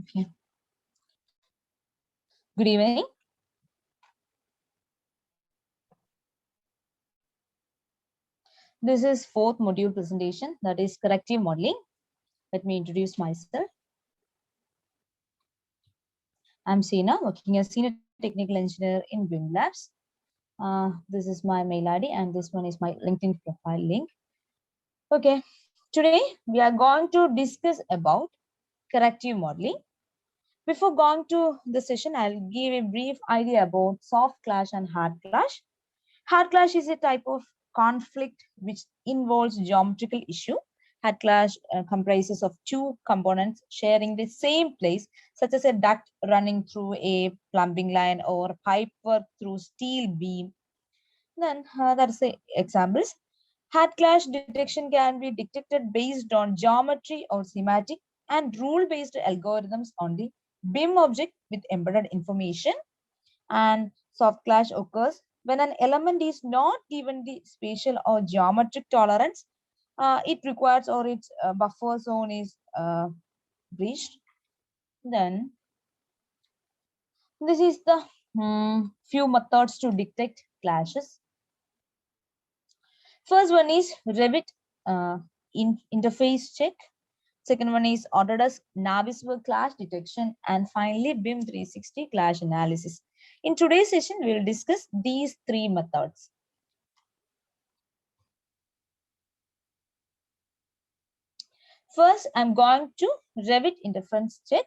Okay. Good evening. This is fourth module presentation, that is corrective modeling. Let me introduce myself. I'm Seena, working as senior technical engineer in BIM Labs. This is my mail ID and this one is my LinkedIn profile link. Okay, today we are going to discuss about corrective modeling. Before going to the session, I'll give a brief idea about soft clash and hard clash. Hard clash is a type of conflict which involves geometrical issue. Hard clash comprises of two components sharing the same place, such as a duct running through a plumbing line or pipe work through steel beam. Then that's the examples. Hard clash detection can be detected based on geometry or schematic and rule-based algorithms on the BIM object with embedded information. And soft clash occurs when an element is not given the spatial or geometric tolerance it requires, or its buffer zone is breached. Then this is the few methods to detect clashes. First one is Revit interface check. Second one is Autodesk Navisworks clash detection, and finally BIM 360 clash analysis. In today's session, we will discuss these three methods. First, I'm going to Revit interference check.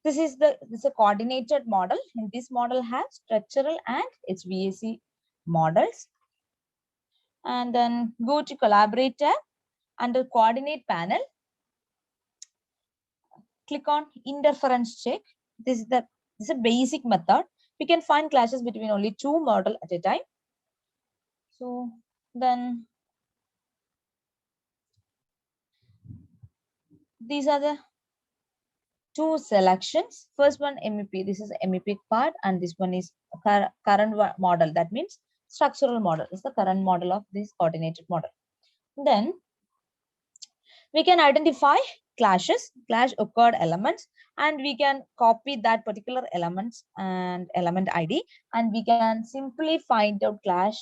This is a coordinated model. And this model has structural and HVAC models. And then go to Collaborate tab. Under Coordinate panel, click on Interference check. This is a basic method. We can find clashes between only two models at a time. So then these are the two selections. First one MEP. This is MEP part, and this one is current model. That means structural model is the current model of this coordinated model. Then we can identify clash occurred elements, and we can copy that particular elements and element ID, and we can simply find out clash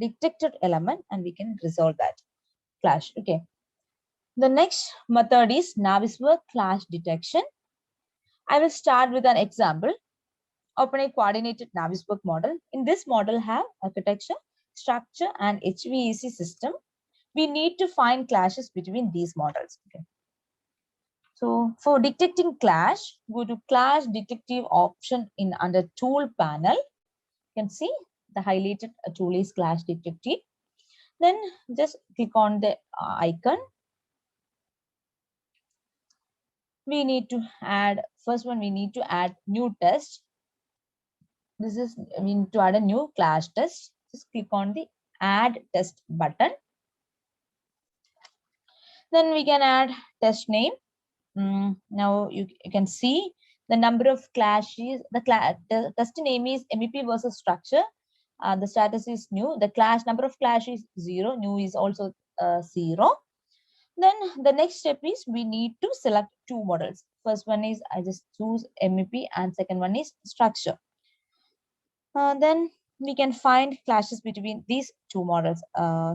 detected element, and we can resolve that clash. Okay. The next method is Navisworks clash detection. I will start with an example. Open a coordinated Navisworks model. In this model have architecture, structure, and HVAC system. We need to find clashes between these models. Okay. So for detecting clash, go to clash detective option in under tool panel. You can see the highlighted tool is clash detective. Then just click on the icon. We need to add, first one we need to add new test. This is, we need to add a new clash test. Just click on the add test button. Then we can add test name. Now you can see the number of clashes. The test name is MEP versus structure. The status is new. The clash number of clash is 0. New is also 0. Then the next step is we need to select two models. First one is I just choose MEP, and second one is structure. Then we can find clashes between these two models,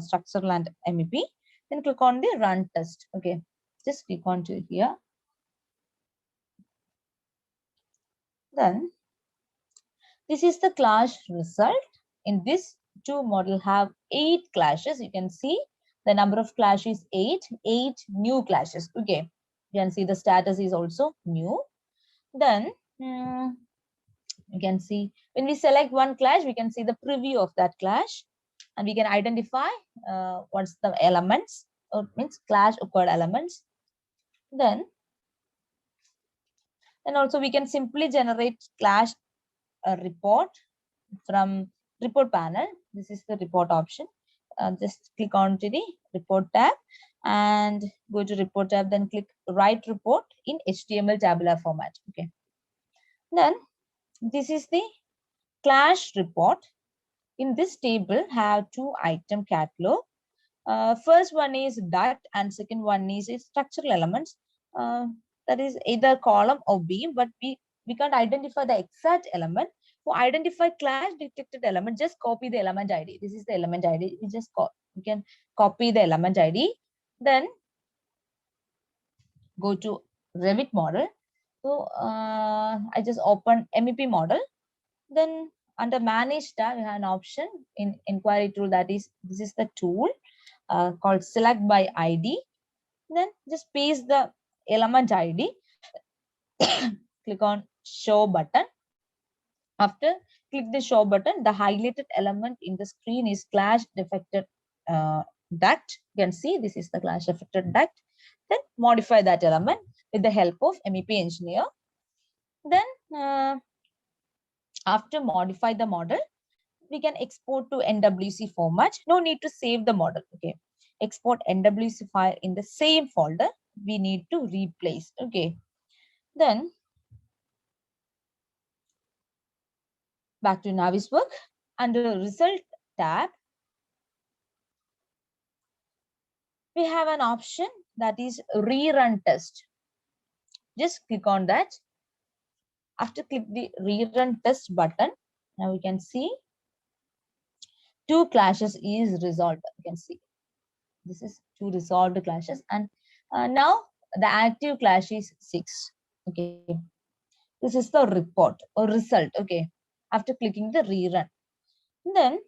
structural and MEP. Then click on the run test. Okay, just click on to here. Then this is the clash result. In this two model have 8 clashes. You can see the number of clashes 8 new clashes. Okay, you can see the status is also new. Then you can see when we select one clash, we can see the preview of that clash, and we can identify what's the elements, or means clash occurred elements. Then also we can simply generate clash report from report panel. This is the report option. Just click on to the report tab and go to report tab, then click write report in HTML tabular format. Okay. Then this is the clash report. In this table have 2 item catalog. First one is duct and second one is structural elements. that is either column or beam, but we can't identify the exact element. For identify clash detected element, just copy the element ID. This is the element ID. We can copy the element ID. Then go to Revit model. So I just open MEP model. Then under manage tab, you have an option in inquiry tool, that is, this is the tool called select by ID. Then just paste the element ID. Click on show button. After click the show button, the highlighted element in the screen is clash defected duct. You can see this is the clash affected duct. Then modify that element with the help of MEP engineer. Then after modify the model, we can export to NWC format. No need to save the model. Okay, export NWC file in the same folder. We need to replace. Okay, then back to Navisworks. Under result tab, we have an option that is rerun test. Just click on that. After click the rerun test button, now we can see 2 clashes is resolved. You can see this is 2 resolved clashes, and now the active clash is 6. Okay, this is the report or result. Okay, after clicking the rerun, then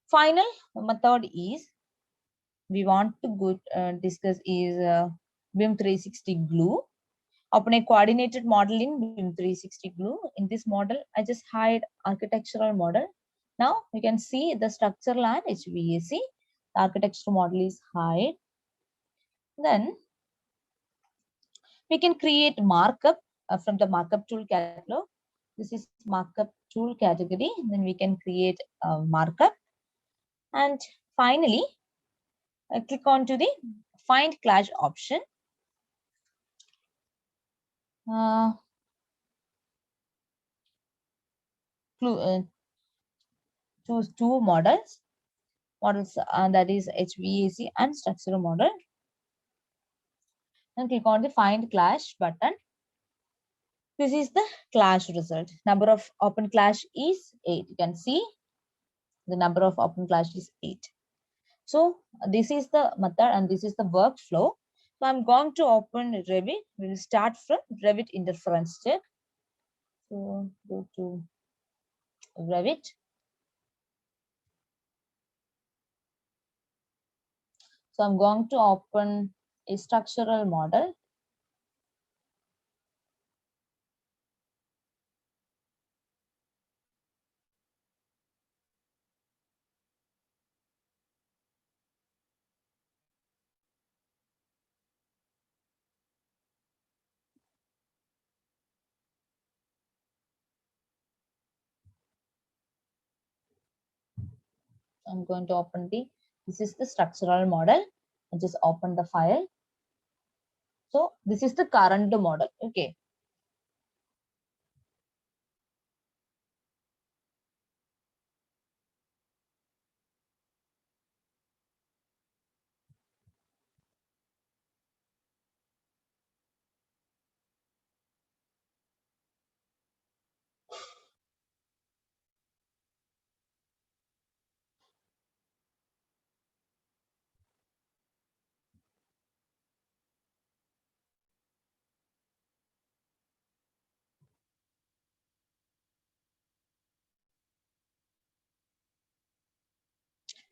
final method is we want to go discuss is BIM 360 glue. Open a coordinated model in BIM 360 glue. In this model, I just hide architectural model. Now you can see the structural and HVAC. The architectural model is hide. Then we can create markup from the markup tool catalog. This is markup tool category. Then we can create a markup. And finally, click on to the find clash option. Choose 2 models that is HVAC and structural model. And click on the find clash button. This is the clash result. Number of open clash is 8. You can see the number of open clash is 8. So this is the method and this is the workflow. So I'm going to open Revit. We will start from Revit interference check. So go to Revit. So I'm going to open a structural model. I'm going to open this is the structural model. I just open the file. So this is the current model. Okay.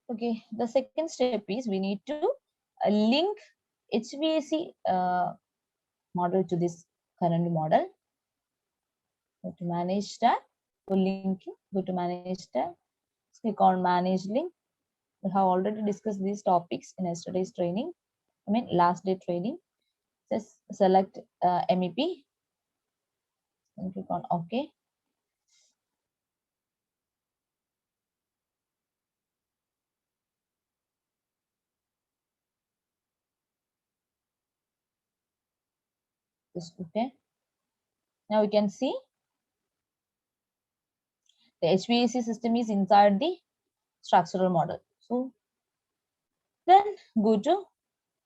Okay, the second step is we need to link HVAC model to this current model. Go to manage tab, go linking, go to manage tab, click on manage link. We have already discussed these topics in yesterday's training. I mean last day training. Just select MEP and click on OK. Just OK. Now we can see the HVAC system is inside the structural model. So then go to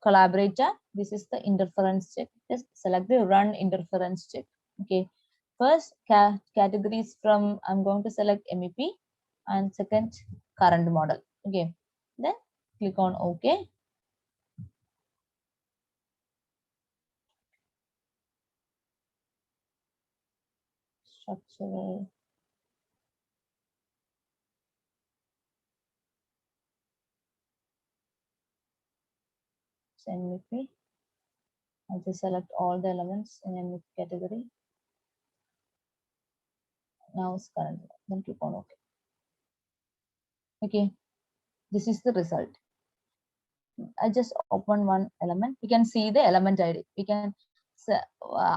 collaborate tab. This is the interference check. Just select the run interference check. Okay. First categories from, I'm going to select MEP, and second current model. Okay. Then click on OK. Structural. MEP. I just select all the elements in MEP category. Now it's current. Then click on OK. Okay. This is the result. I just open one element. We can see the element ID. We can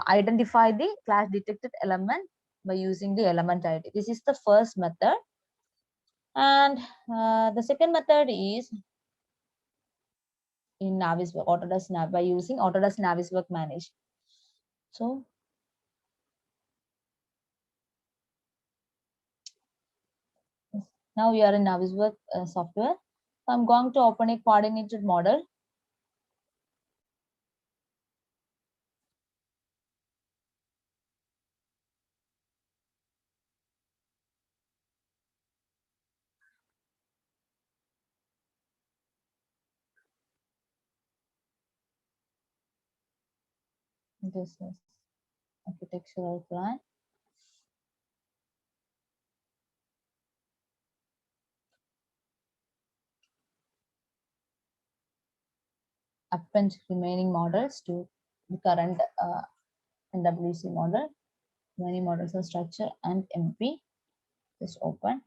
identify the clash detected element by using the element ID. This is the first method. And the second method is in Naviswork, Autodesk Nav, by using Autodesk Naviswork Manage. So now we are in Naviswork software. So I'm going to open a coordinated model. This is architectural plan. Append remaining models to the current NWC model. Many models of structure and MP. Just open.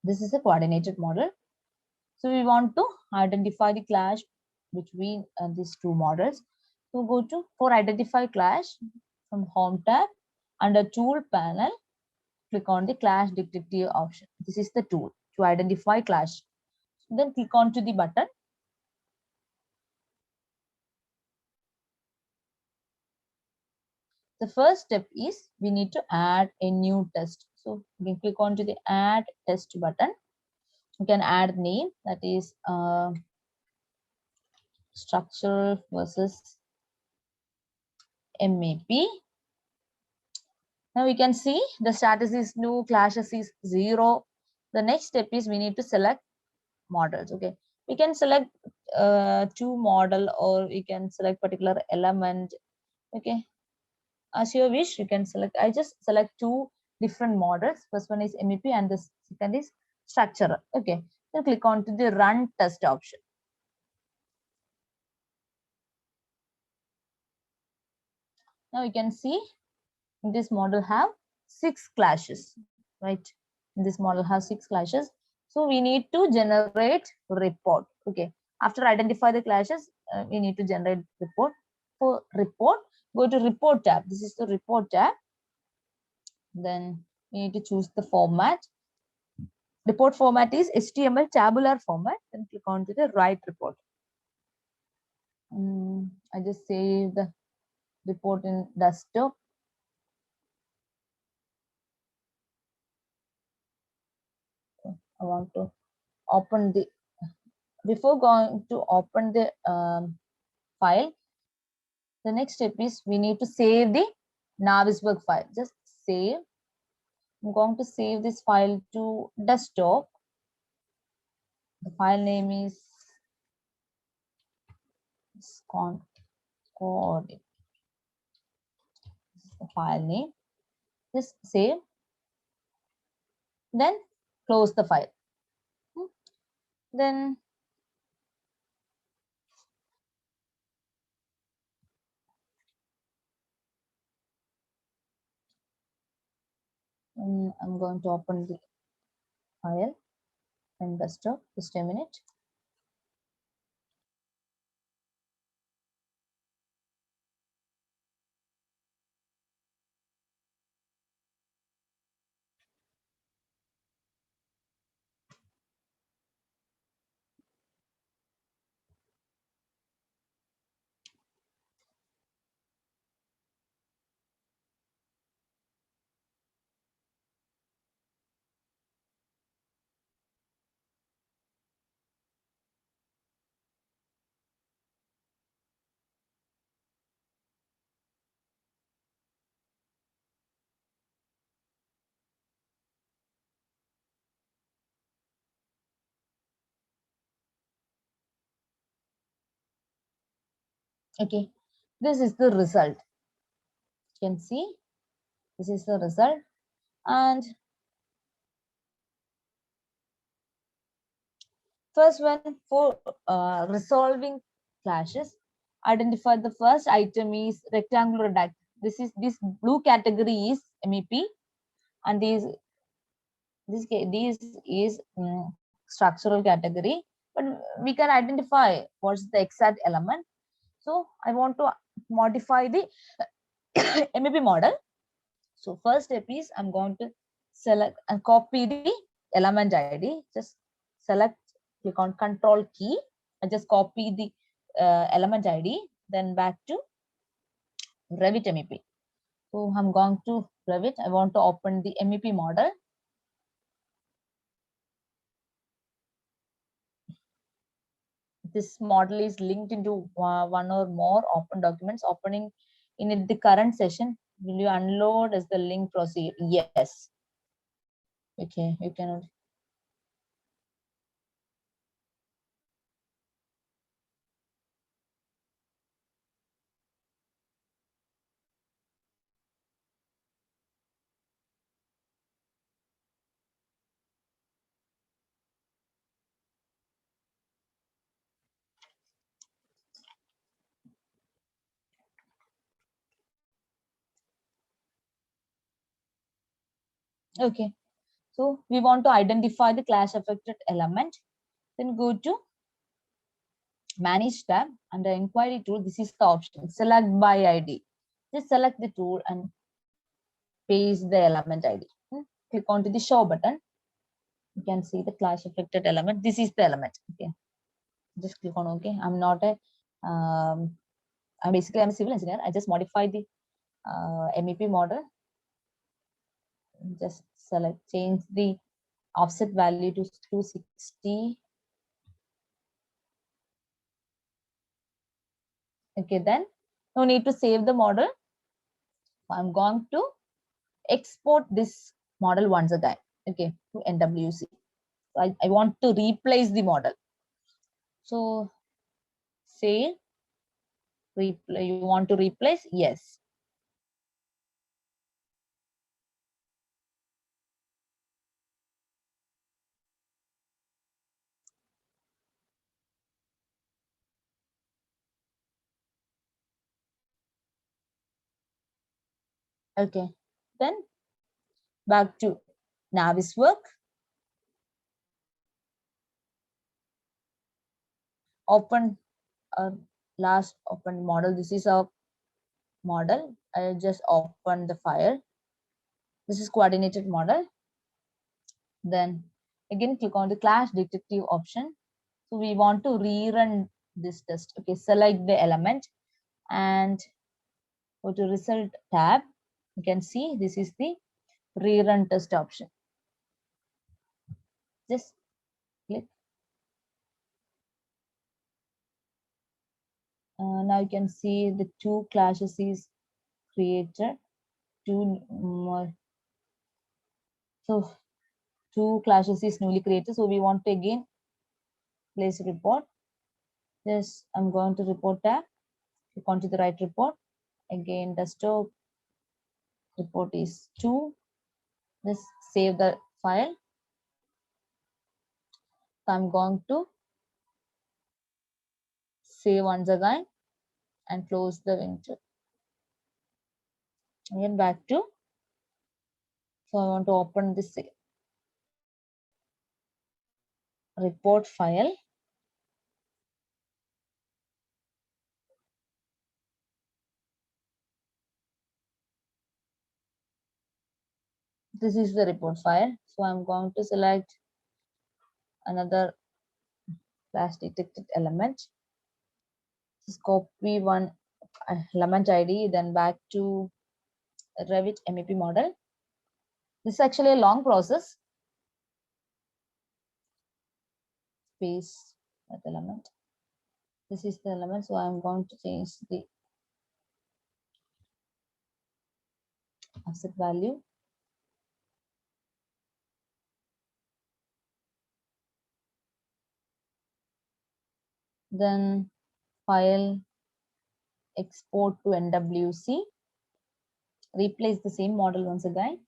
This is a coordinated model. So we want to identify the clash between these two models. So go to for identify clash from home tab, under tool panel, click on the clash detective option. This is the tool to identify clash. Then click on to the button. The first step is we need to add a new test. So you can click on to the add test button. You can add name, that is structure versus MEP. Now we can see the status is no, clashes is 0. The next step is we need to select models. Okay, we can select two model, or we can select particular element. Okay, as you wish, you can select. I just select two different models. First one is MEP and the second is structure. Okay, then click on to the run test option. Now you can see this model have 6 clashes, right? This model has 6 clashes. So we need to generate report. Okay, after identify the clashes, we need to generate report. For report, go to report tab. This is the report tab. Then we need to choose the format. Report format is HTML tabular format. Then click on to the write report. I just save the report in desktop. I want to open the, before going to open the file, the next step is we need to save the Naviswork file. Just save. I'm going to save this file to desktop. The file name is Concord. This is the file name. Just save. Then close the file. Then I'm going to open the file in desktop. Just a minute. Okay, this is the result. You can see this is the result. And first one, for resolving clashes, identify the first item is rectangular redact. This blue category is MEP, and this is structural category. But we can identify what's the exact element. So I want to modify the MEP model. So first step is I'm going to select and copy the element ID. Just select, click on Control key. I just copy the element ID. Then back to Revit MEP. So I'm going to Revit. I want to open the MEP model. This model is linked into one or more open documents. Opening in the current session, will you unload as the link proceed? Yes. Okay, you can. Okay. So we want to identify the clash affected element. Then go to Manage tab under Inquiry tool. This is the option. Select by ID. Just select the tool and paste the element ID. Click onto the Show button. You can see the clash affected element. This is the element. Okay. Just click on OK. I'm not a I'm a civil engineer. I just modify the MEP model. Just select, change the offset value to 260. Okay, then no need to save the model. I'm going to export this model once again. Okay, to NWC. So I want to replace the model. So say you want to replace? Yes. Okay, then back to Naviswork. Open last open model. This is a model. I just open the file. This is coordinated model. Then again click on the clash detective option. So we want to rerun this test. Okay, select the element and go to result tab. You can see this is the rerun test option. Just click. Now you can see the two clashes is created. Two more. So two clashes is newly created. So we want to again place a report. Yes, I'm going to report tab. Click onto the right report. Again, desktop report is 2. Just save the file. So I'm going to save once again and close the window. Again back to. So I want to open this report file. This is the report file. So I'm going to select another clash detected element. Just copy one element ID, then back to Revit MEP model. This is actually a long process. Paste that element. This is the element. So I'm going to change the offset value. Then file, export to NWC, replace the same model once again.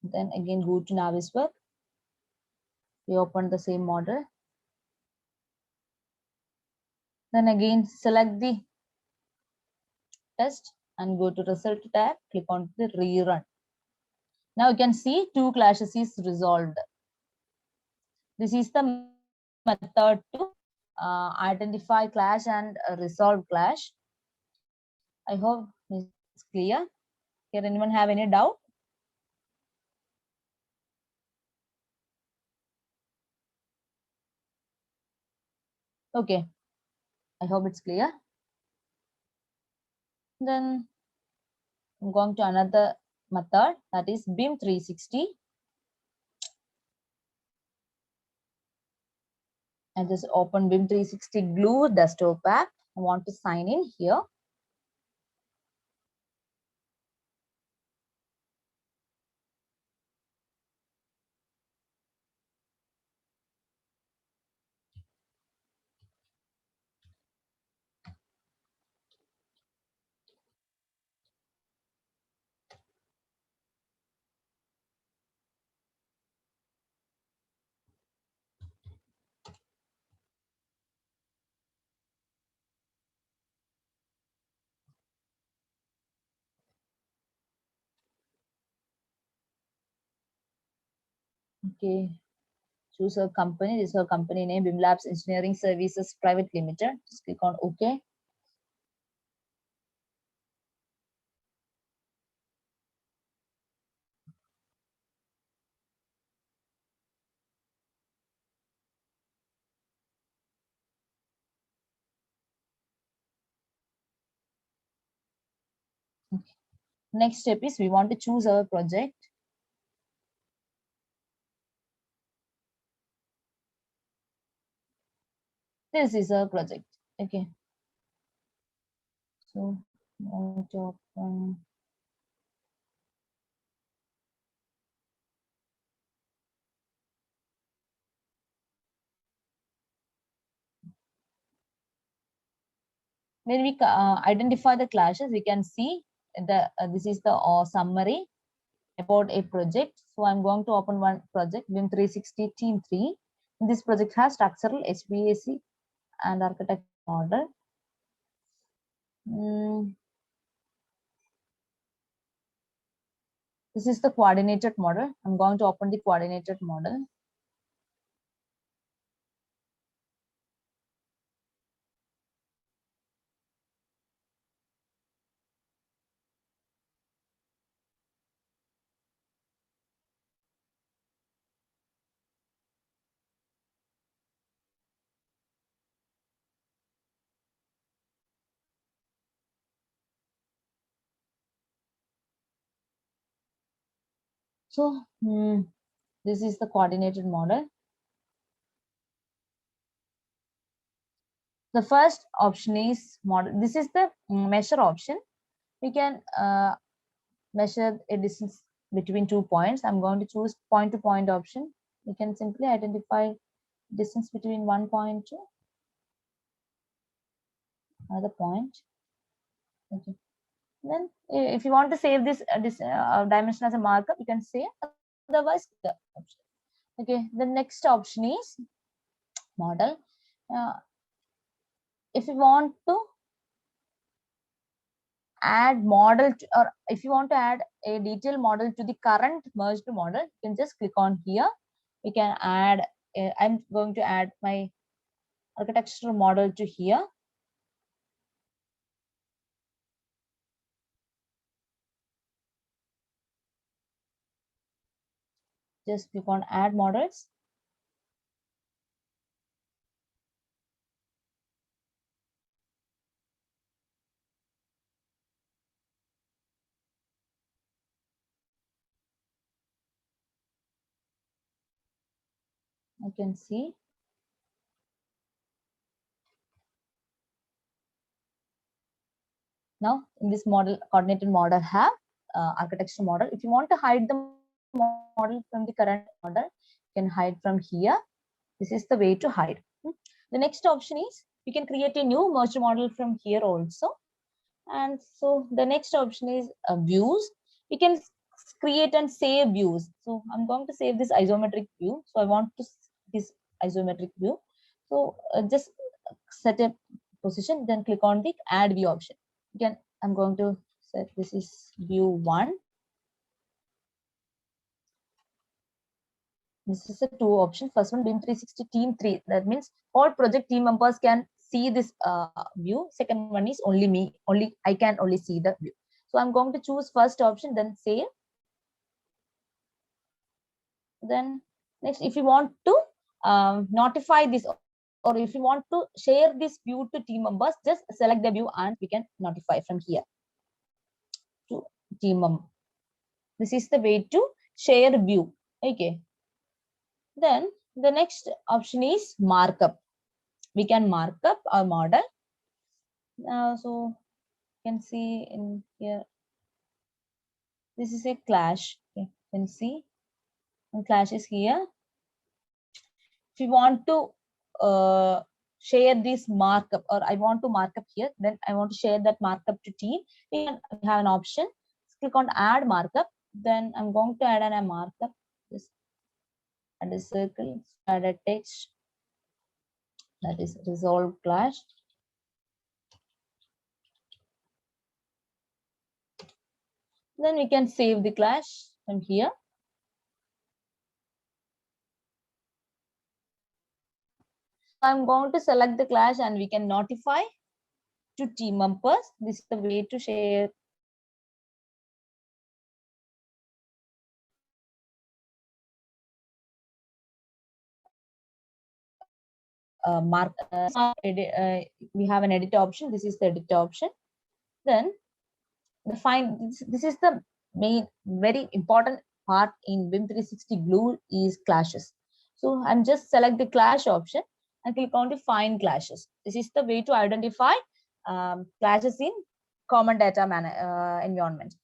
Then again go to Naviswork. We open the same model. Then again select the test and go to result tab, click on the rerun. Now you can see 2 clashes is resolved. This is the method to identify clash and resolve clash. I hope it's clear. Can anyone have any doubt? Okay, I hope it's clear. Then I'm going to another method, that is BIM 360. I just open BIM 360 Glue desktop app. I want to sign in here. Okay, choose a company. This is a company name, BIM Labs Engineering Services Private Limited. Just click on OK. Okay. Next step is we want to choose our project. This is our project. Okay. So want to open. When we identify the clashes, we can see the this is the summary about a project. So I'm going to open one project, BIM 360 Team 3. This project has structural, HVAC, and architect model. This is the coordinated model. I'm going to open the coordinated model. So this is the coordinated model. The first option is model. This is the measure option. We can measure a distance between 2 points. I'm going to choose point to point option. We can simply identify distance between 1 point to another point. Okay. Then if you want to save this dimension as a markup, you can say, otherwise the option. Okay, the next option is model. If you want to add model to, or if you want to add a detailed model to the current merged model, you can just click on here. We can add I'm going to add my architectural model to here. Just click on add models. I can see. Now in this model, coordinated model have architecture model. If you want to hide the model from the current model, you can hide from here. This is the way to hide. The next option is We can create a new merge model from here also. And so the next option is views. We can create and save views. So I'm going to save this isometric view. So I want to this isometric view. So just set a position, then click on the add view option. Again, I'm going to set this is view 1. This is a 2 option. First one, BIM 360 team 3. That means all project team members can see this view. Second one is only me, only I can only see the view. So I'm going to choose first option, then save. Then next, if you want to notify this, or if you want to share this view to team members, just select the view and we can notify from here to team member. This is the way to share view. Okay. Then the next option is markup. We can mark up our model. So you can see in here, this is a clash. Okay, you can see and clash is here. If you want to share this markup, or I want to mark up here, then I want to share that markup to team. We have an option. Click on add markup. Then I'm going to add a markup. Just add a circle, add a text. That is resolve clash. Then we can save the clash from here. I'm going to select the clash and we can notify to team members. This is the way to share we have an edit option. This is the edit option. Then the this is the main very important part in BIM 360 Glue is clashes. So I'm just select the clash option and click on the find clashes. This is the way to identify clashes in common data environment.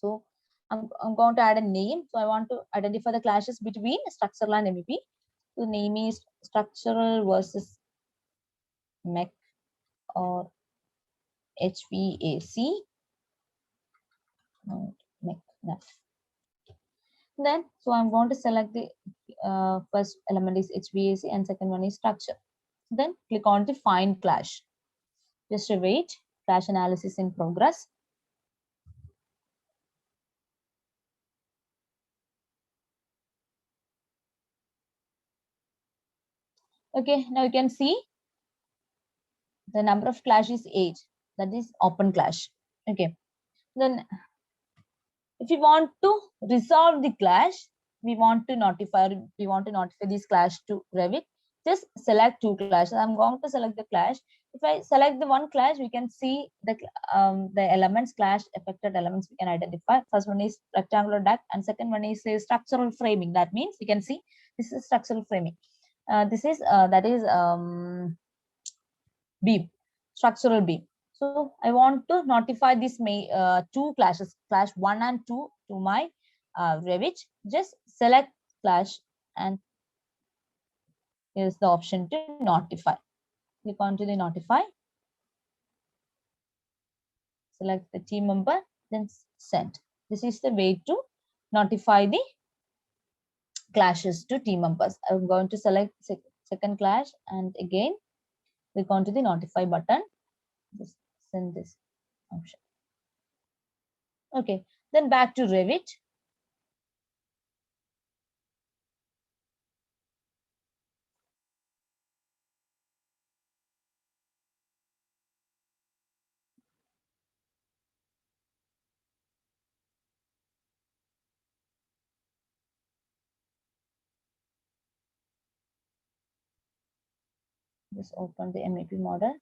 So I'm going to add a name. So I want to identify the clashes between structural and MEP. The name is structural versus MEC or HVAC. Then, so I'm going to select the first element is HVAC and second one is structure. Then click on the find clash. Just wait, clash analysis in progress. Okay, now you can see the number of clash is 8. That is open clash. Okay, then if you want to resolve the clash, we want to notify this clash to Revit. Just select 2 clashes. I'm going to select the clash. If I select the one clash, we can see the elements, clash affected elements we can identify. First one is rectangular duct and second one is structural framing. That means you can see this is structural framing. This is that is beam, structural beam. So I want to notify this 2 clashes, clash 1 and 2 to my Revit. Just select clash and here's the option to notify. Click on to the notify. Select the team member, then send. This is the way to notify the clashes to team members. I'm going to select second clash and again click on to the notify button. Just send this option. Okay, then back to Revit. Just open the MEP model.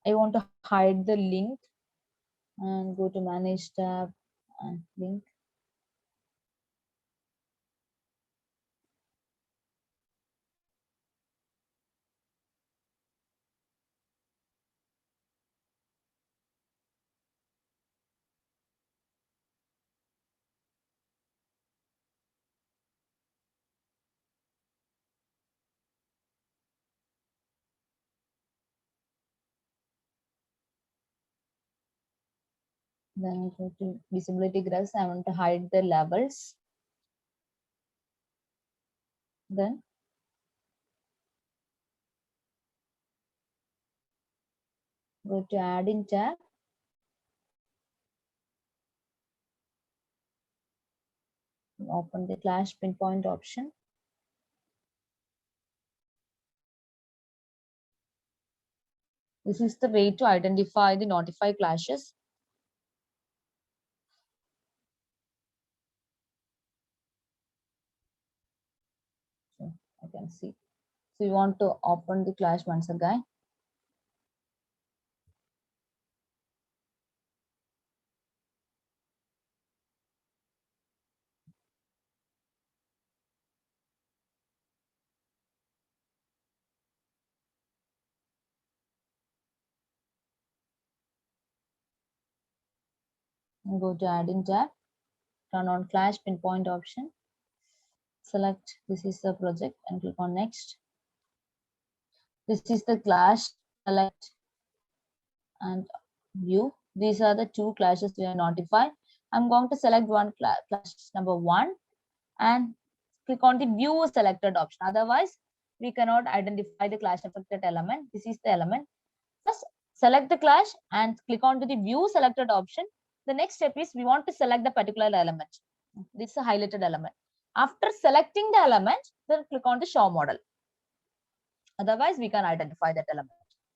I want to hide the link and go to manage tab and link. Then go to visibility graphs. I want to hide the labels. Then go to add in tab. Open the clash pinpoint option. This is the way to identify the notify clashes. So I can see. So you want to open the clash once again. And go to add in tab. Turn on clash pinpoint option. Select this is the project and click on next. This is the clash. Select and view. These are the two clashes we are notified. I'm going to select one clash number 1 and click on the view selected option. Otherwise, we cannot identify the clash affected element. This is the element. First, select the clash and click on to the view selected option. The next step is we want to select the particular element. This is a highlighted element. After selecting the element, then click on the show model. Otherwise, we can identify that element.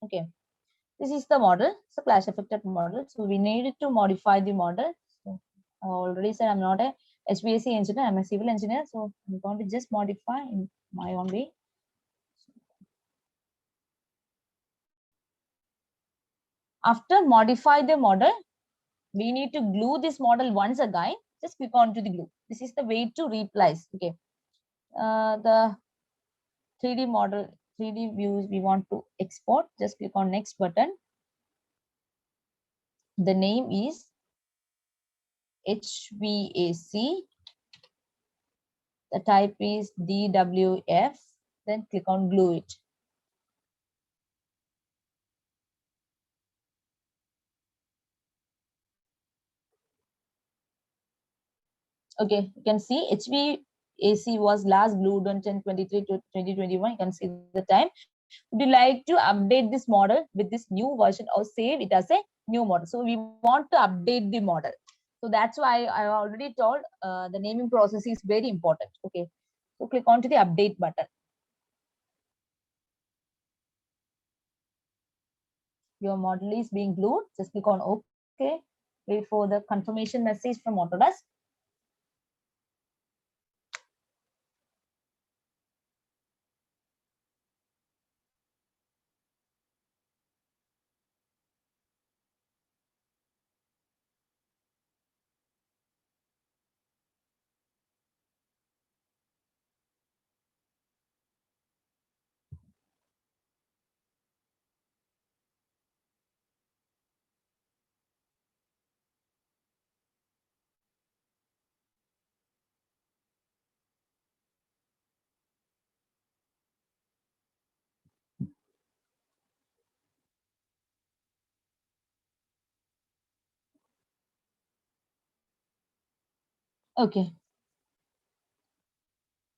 Okay. This is the model. So clash affected model. So we needed to modify the model. So I already said I'm not a HVAC engineer. I'm a civil engineer. So I'm going to just modify in my own way. After modify the model, we need to glue this model once again. Just click on to the glue. This is the way to replace. Okay. The 3D model, 3D views we want to export. Just click on next button. The name is HVAC. The type is DWF. Then click on glue it. Okay, you can see HVAC was last glued on 10/23 to 2021. You can see the time. Would you like to update this model with this new version or save it as a new model? So we want to update the model. So that's why I already told the naming process is very important. Okay, so click on to the update button. Your model is being glued. Just click on OK. Wait for the confirmation message from Autodesk. Okay.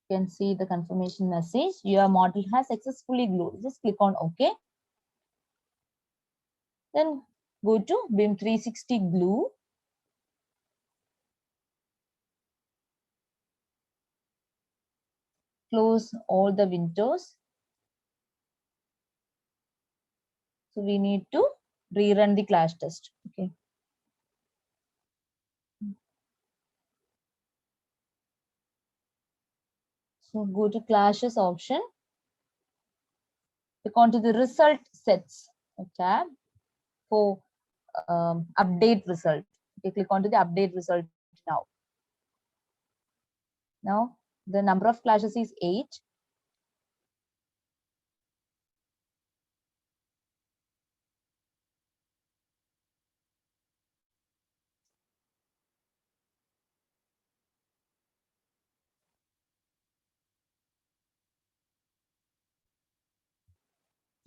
You can see the confirmation message. Your model has successfully glued. Just click on OK. Then go to BIM 360 glue. Close all the windows. So we need to rerun the clash test. Okay. So go to clashes option. Click on to the result sets tab. for update result. Okay, click onto the update result now. Now the number of clashes is 8.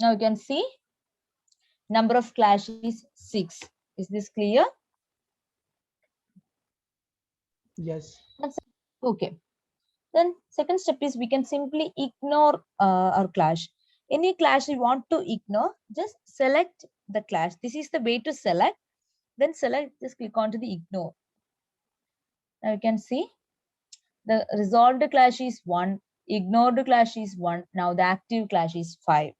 Now you can see number of clash is 6. Is this clear? Yes. Okay. Then second step is we can simply ignore our clash. Any clash you want to ignore, just select the clash. This is the way to select. Then select, just click on to the ignore. Now you can see the resolved clash is 1, ignored clash is 1. Now the active clash is 5.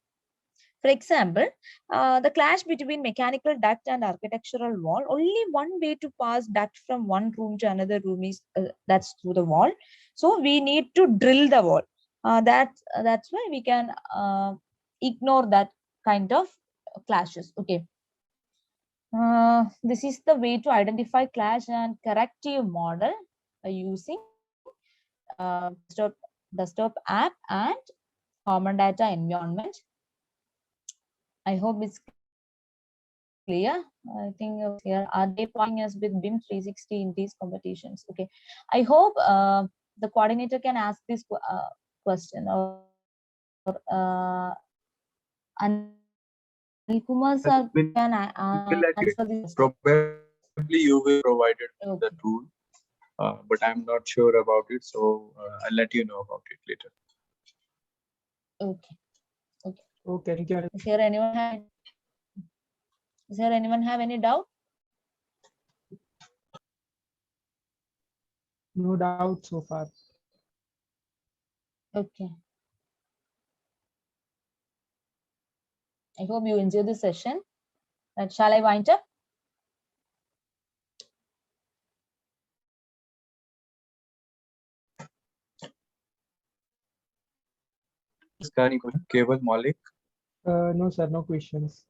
For example, the clash between mechanical duct and architectural wall, only one way to pass duct from one room to another room is that's through the wall. So we need to drill the wall. That's why we can ignore that kind of clashes. Okay. This is the way to identify clash and corrective model by using desktop app and common data environment. I hope it's clear. I think here are they partnering us with BIM 360 in these competitions? Okay, I hope the coordinator can ask this question, or Anil Kumar sir can answer this. Probably you will provide it Okay. the tool, but I'm not sure about it, so I'll let you know about it later. Okay. Okay. Okay. Thank you. Is there anyone have any doubt? No doubt so far. Okay. I hope you enjoy the session. Shall I wind up? Any question? Keval, Malik? No, sir. No questions.